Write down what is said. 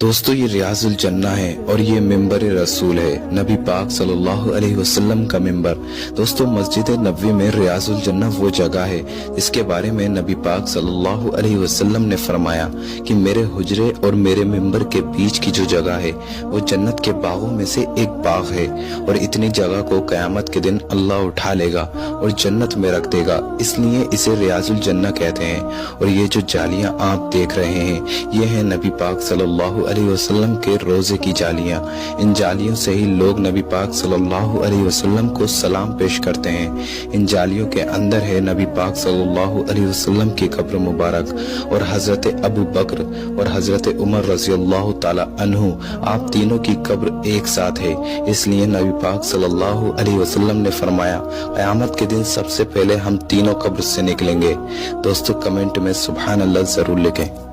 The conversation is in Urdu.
دوستو یہ ریاض الجنہ ہے اور یہ ممبر رسول ہے، نبی پاک صلی اللہ علیہ وسلم کا ممبر۔ دوستو مسجد نبوی میں ریاض الجنہ وہ جگہ ہے جس کے بارے میں نبی پاک صلی اللہ علیہ وسلم نے فرمایا کہ میرے حجرے اور میرے ممبر کے بیچ کی جو جگہ ہے وہ جنت کے باغوں میں سے ایک باغ ہے، اور اتنی جگہ کو قیامت کے دن اللہ اٹھا لے گا اور جنت میں رکھ دے گا، اس لیے اسے ریاض الجنہ کہتے ہیں۔ اور یہ جو جالیاں آپ دیکھ رہے ہیں یہ ہیں نبی پاک صلی اللہ علیہ وسلم کے روزے کی جالیاں۔ ان جالیوں سے ہی لوگ نبی پاک صلی اللہ علیہ وسلم کو سلام پیش کرتے ہیں۔ ان جالیوں کے اندر ہے نبی پاک صلی اللہ علیہ وسلم کی قبر مبارک، اور حضرت ابو بکر اور حضرت عمر رضی اللہ تعالی عنہ، آپ تینوں کی قبر ایک ساتھ ہے۔ اس لیے نبی پاک صلی اللہ علیہ وسلم نے فرمایا قیامت کے دن سب سے پہلے ہم تینوں قبر سے نکلیں گے۔ دوستو کمنٹ میں سبحان اللہ ضرور لکھیں۔